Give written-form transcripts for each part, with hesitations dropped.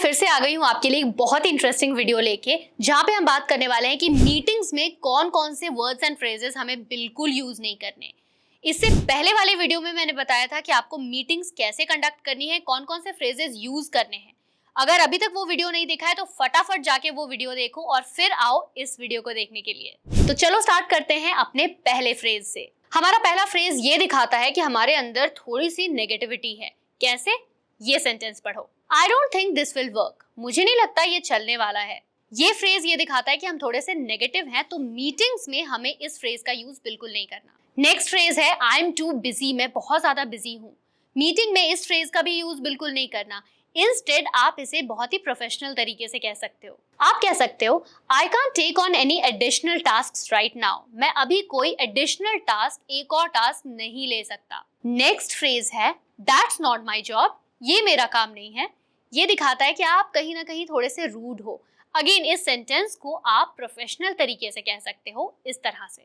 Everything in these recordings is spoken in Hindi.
फिर से आ गई हूँ आपके लिए एक बहुत ही इंटरेस्टिंग वीडियो लेके, जहाँ पे हम बात करने वाले हैं कि मीटिंग्स में कौन कौन से वर्ड्स एंड फ्रेजेस हमें बिल्कुल यूज नहीं करने। इससे पहले वाले वीडियो में मैंने बताया था कि आपको मीटिंग्स कैसे कंडक्ट करनी है, कौन कौन से फ्रेजेस यूज करने हैं। अगर अभी तक वो वीडियो नहीं देखा है तो फटाफट जाके वो वीडियो देखो और फिर आओ इस वीडियो को देखने के लिए। तो चलो स्टार्ट करते हैं अपने पहले फ्रेज से। हमारा पहला फ्रेज ये दिखाता है कि हमारे अंदर थोड़ी सी नेगेटिविटी है। कैसे? ये सेंटेंस पढ़ो, I don't think this will work. मुझे नहीं लगता ये चलने वाला है। ये फ्रेज ये दिखाता है कि हम थोड़े से नेगेटिव हैं, तो मीटिंग्स में हमें इस फ्रेज का यूज बिल्कुल नहीं करना। नेक्स्ट फ्रेज है आई एम टू बिजी, मैं बहुत ज्यादा बिजी हूँ। मीटिंग में इस फ्रेज का भी यूज बिल्कुल नहीं करना। इंस्टेड आप इसे बहुत ही प्रोफेशनल तरीके से कह सकते हो। आप कह सकते हो I can't take on any additional task right now. मैं अभी कोई एडिशनल टास्क, एक और टास्क नहीं ले सकता। नेक्स्ट फ्रेज है दैट्स नॉट माई जॉब, ये मेरा काम नहीं है। ये दिखाता है कि आप कहीं ना कहीं थोड़े से रूड हो। अगेन इस सेंटेंस को आप प्रोफेशनल तरीके से कह सकते हो इस तरह से,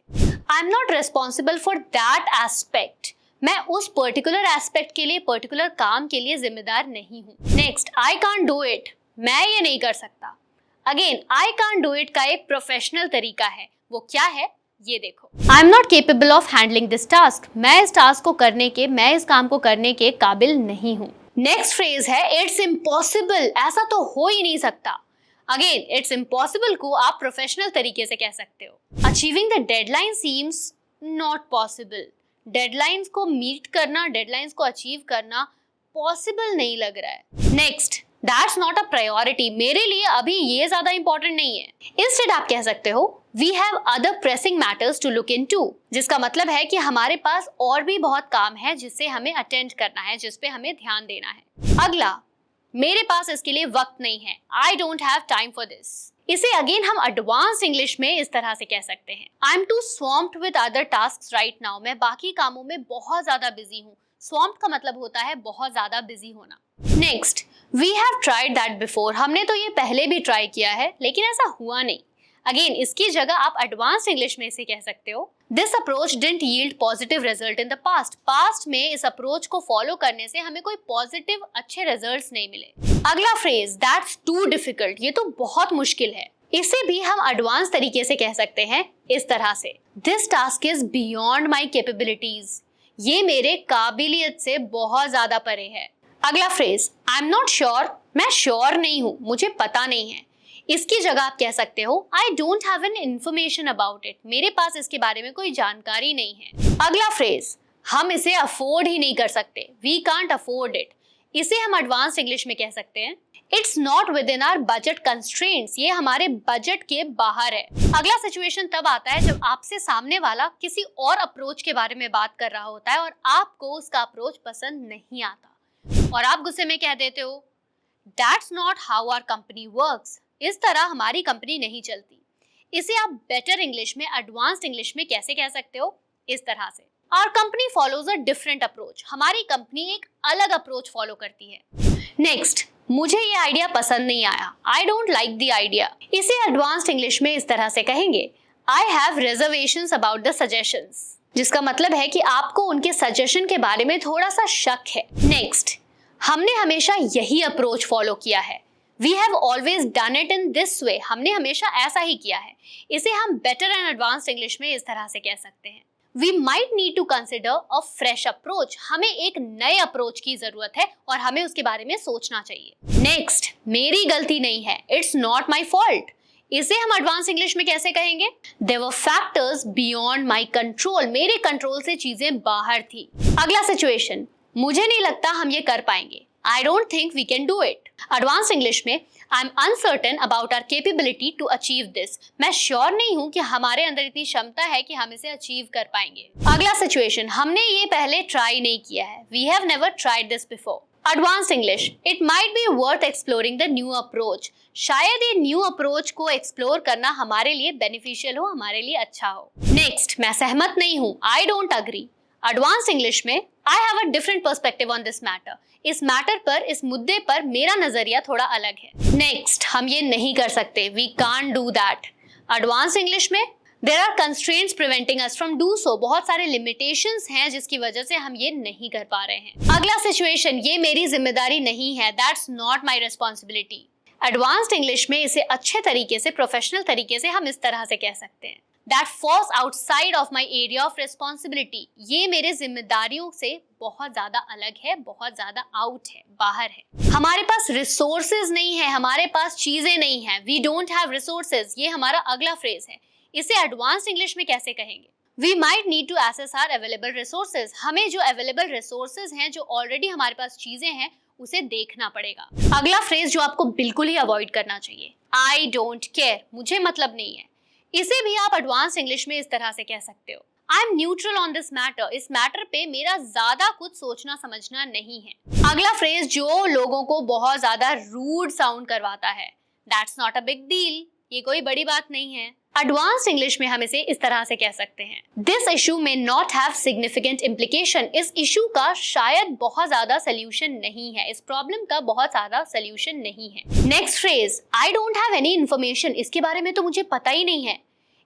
आई am not responsible for that aspect. मैं उस पर्टिकुलर एस्पेक्ट के लिए, पर्टिकुलर काम के लिए जिम्मेदार नहीं हूँ। Next I can't do it, मैं ये नहीं कर सकता। Again I can't do it का एक प्रोफेशनल तरीका है, वो क्या है ये देखो, आई am not capable of handling this task, मैं इस टास्क को करने के, मैं इस काम को करने के काबिल नहीं हूँ। नेक्स्ट फ्रेज है इट्स इम्पॉसिबल, ऐसा तो हो ही नहीं सकता। अगेन इट्स इम्पॉसिबल को आप प्रोफेशनल तरीके से कह सकते हो। Achieving the deadline seems not possible, deadlines को मीट करना, डेडलाइंस को अचीव करना पॉसिबल नहीं लग रहा है। Next that's not a priority, मेरे लिए अभी ये ज्यादा इंपॉर्टेंट नहीं है। इंस्टेड आप कह सकते हो we have other pressing matters to look into, जिसका मतलब है कि हमारे पास और भी बहुत काम है जिससे हमें अटेंड करना है, जिस पे हमें ध्यान देना है। अगला, मेरे पास इसके लिए वक्त नहीं है, I don't have time for this. इसे अगेन हम एडवांस इंग्लिश में इस तरह से कह सकते हैं, I am too swamped with other tasks right now, मैं बाकी कामों में बहुत ज्यादा बिजी हूँ। स्वम्प्ड का मतलब होता है बहुत ज्यादा बिजी होना। Next we have tried that before, हमने तो ये पहले भी ट्राई किया है लेकिन ऐसा हुआ नहीं। अगेन इसकी जगह आप एडवांस इंग्लिश में इसे कह सकते हो this approach didn't yield positive result in the past, past में इस अप्रोच को फॉलो करने से हमें कोई पॉजिटिव अच्छे रिजल्ट्स नहीं मिले। अगला फ्रेज दैट्स टू डिफिकल्ट, ये तो बहुत मुश्किल है। इसे भी हम एडवांस तरीके से कह सकते हैं इस तरह से, this task is beyond my capabilities, ये मेरे काबिलियत से बहुत ज्यादा परे है। अगला phrase I am not sure, मैं श्योर नहीं हूँ, मुझे पता नहीं है। इसकी जगह आप कह सकते हो आई don't have an information about it, मेरे पास इसके बारे में कोई जानकारी नहीं है। अगला फ्रेज हम इसे अफोर्ड ही नहीं कर सकते, वी कांट अफोर्ड इट। इसे हम एडवांस इंग्लिश में कह सकते हैं it's not within our budget constraints, ये हमारे बजट के बाहर है। अगला सिचुएशन तब आता है जब आपसे सामने वाला किसी और अप्रोच के बारे में बात कर रहा होता है और आपको उसका अप्रोच पसंद नहीं आता और आप गुस्से में कह देते हो that's not how our company works, इस तरह हमारी कंपनी नहीं चलती। इसे आप बेटर इंग्लिश में, एडवांस्ड इंग्लिश में कैसे कह सकते हो? इस तरह से, our company follows a different approach, हमारी कंपनी एक अलग अप्रोच फॉलो करती है। नेक्स्ट, मुझे ये आइडिया पसंद नहीं आया, I don't like the idea. इसे एडवांस्ड इंग्लिश में इस तरह से कहेंगे I have reservations about the suggestions, जिसका मतलब है कि आपको उनके सजेशन के बारे में थोड़ा सा शक है। नेक्स्ट, हमने हमेशा यही अप्रोच फॉलो किया है, we have always done it in this way, हमने हमेशा ऐसा ही किया है। इसे हम बेटर एंड एडवांस्ड इंग्लिश में इस तरह से कह सकते हैं we might need to consider a fresh approach, हमें एक नए अप्रोच की जरूरत है और हमें उसके बारे में सोचना चाहिए। नेक्स्ट, मेरी गलती नहीं है, इट्स नॉट माई फॉल्ट। इसे हम एडवांस इंग्लिश में कैसे कहेंगे? There were factors beyond my control, मेरे कंट्रोल से चीजें बाहर थी। अगला सिचुएशन, मुझे नहीं लगता हम ये कर पाएंगे, I don't think we can do it. Advanced English में I'm uncertain about our capability to achieve this. मैं श्योर नहीं हूँ कि हमारे अंदर इतनी क्षमता है कि हम इसे अचीव कर पाएंगे। अगला सिचुएशन, हमने ये पहले ट्राई नहीं किया है, We have never tried this before. Advanced English, it might be worth exploring the new approach. शायद ये न्यू अप्रोच को एक्सप्लोर करना हमारे लिए बेनिफिशियल हो, हमारे लिए अच्छा हो। नेक्स्ट, मैं सहमत नहीं हूँ, I don't agree. Advance English में I have a different perspective on this matter, इस मैटर पर, इस मुद्दे पर मेरा नजरिया थोड़ा अलग है। नेक्स्ट, हम ये नहीं कर सकते, we can't do that. Advance English में There are constraints preventing us from do so. बहुत सारे limitations हैं जिसकी वजह से हम ये नहीं कर पा रहे हैं। अगला सिचुएशन, ये मेरी जिम्मेदारी नहीं है, that's not my responsibility. Advanced English में इसे अच्छे तरीके से, प्रोफेशनल तरीके से हम इस तरह से कह सकते हैं, That falls outside of my area of responsibility. ये मेरे जिम्मेदारियों से बहुत ज्यादा अलग है, बहुत ज्यादा आउट है, बाहर है। हमारे पास रिसोर्सेज नहीं है, हमारे पास चीजें नहीं है, We don't have resources. ये हमारा अगला फ्रेज है। इसे एडवांस्ड इंग्लिश में कैसे कहेंगे? We might need to assess our available resources. हमें जो अवेलेबल रिसोर्सेज हैं, जो ऑलरेडी हमारे पास चीजें हैं, उसे देखना पड़ेगा। अगला फ्रेज जो आपको बिल्कुल ही अवॉइड करना चाहिए, I don't care. मुझे मतलब नहीं है। इसे भी आप एडवांस इंग्लिश में इस तरह से कह सकते हो, I am neutral on this matter. इस मैटर पे मेरा ज्यादा कुछ सोचना समझना नहीं है। अगला फ्रेज जो लोगों को बहुत ज्यादा रूड साउंड करवाता है, that's not a big deal. ये कोई बड़ी बात नहीं है। एडवांस इंग्लिश में हम इसे इस तरह से कह सकते हैं, this issue may not have significant implication. इस इशू का शायद बहुत ज्यादा सोल्यूशन नहीं है, इस प्रॉब्लम का बहुत ज्यादा सोल्यूशन नहीं है। Next phrase, I don't have any information. इसके बारे में तो मुझे पता ही नहीं है।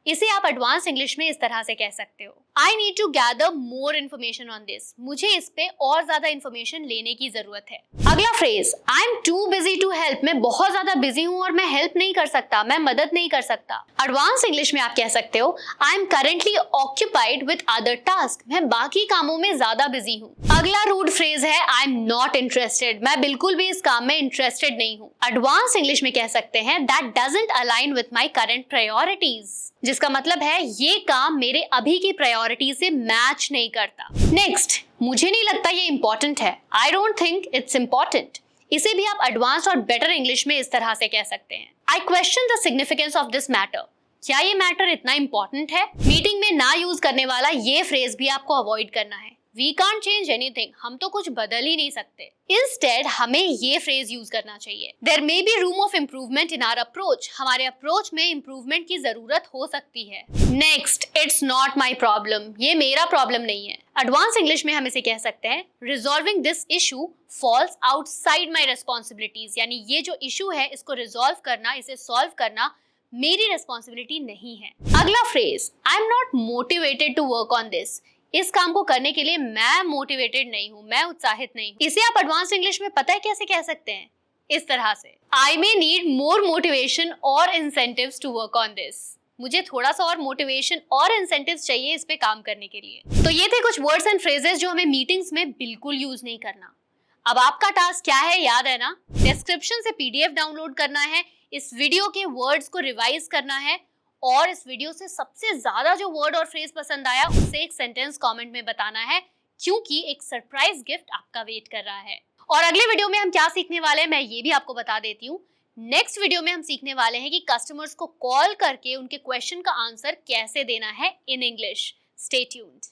इसे आप एडवांस इंग्लिश में इस तरह से कह सकते हो, I need to gather more information on this. मुझे इस पे और ज्यादा इन्फॉर्मेशन लेने की जरूरत है। अगला phrase, I am too busy to help. मैं बहुत ज्यादा बिजी हूँ और मैं हेल्प नहीं कर सकता, मैं मदद नहीं कर सकता। एडवांस इंग्लिश में आप कह सकते हो, I am currently occupied with other task. मैं बाकी कामों में ज्यादा बिजी हूँ। अगला रूड फ्रेज है, आई एम नॉट इंटरेस्टेड। मैं बिल्कुल भी इस काम में इंटरेस्टेड नहीं हूँ। एडवांस इंग्लिश में कह सकते हैं, that doesn't align with my current priorities, जिसका मतलब है ये काम मेरे अभी की प्रायोरिटी से मैच नहीं करता। नेक्स्ट, मुझे नहीं लगता ये इंपॉर्टेंट है, I don't think it's important. इसे भी आप एडवांस और बेटर इंग्लिश में इस तरह से कह सकते हैं, I question the significance of this matter. क्या ये मैटर इतना इंपॉर्टेंट है? मीटिंग में ना यूज करने वाला ये फ्रेज भी आपको अवॉइड करना है, We can't change anything. हम तो कुछ बदल ही नहीं सकते। Instead, हमें ये फ्रेज यूज करना चाहिए, There may be room of improvement in our approach. हमारे अप्रोच में इम्प्रूवमेंट की जरूरत हो सकती है। Next, it's not my problem. ये मेरा प्रॉब्लम नहीं है। एडवांस इंग्लिश में हम इसे कह सकते हैं, Resolving this issue falls outside my responsibilities. यानी ये जो इशू है, इसको रिजॉल्व करना, इसे सॉल्व करना मेरी रिस्पॉन्सिबिलिटी नहीं है। अगला phrase, I am not motivated to work on this. इस काम को करने के लिए मैं मोटिवेटेड नहीं हूँ, मैं उत्साहित नहीं हूँ। इसे आप एडवांस इंग्लिश में पता है कैसे कह सकते हैं? इस तरह से, I may need more motivation और incentives to work on this. मुझे थोड़ा सा और मोटिवेशन और इंसेंटिव्स चाहिए इस पे काम करने के लिए। तो ये थे कुछ वर्ड्स एंड फ्रेजेस जो हमें मीटिंग्स में बिल्कुल यूज नहीं करना। अब आपका टास्क क्या है, याद है ना? डिस्क्रिप्शन से पीडीएफ डाउनलोड करना है, इस वीडियो के वर्ड्स को रिवाइज करना है और इस वीडियो से सबसे ज्यादा जो वर्ड और फ्रेज पसंद आया उससे एक सेंटेंस कमेंट में बताना है, क्योंकि एक सरप्राइज गिफ्ट आपका वेट कर रहा है। और अगले वीडियो में हम क्या सीखने वाले हैं मैं ये भी आपको बता देती हूँ। नेक्स्ट वीडियो में हम सीखने वाले हैं कि कस्टमर्स को कॉल करके उनके क्वेश्चन का आंसर कैसे देना है इन इंग्लिश। Stay tuned.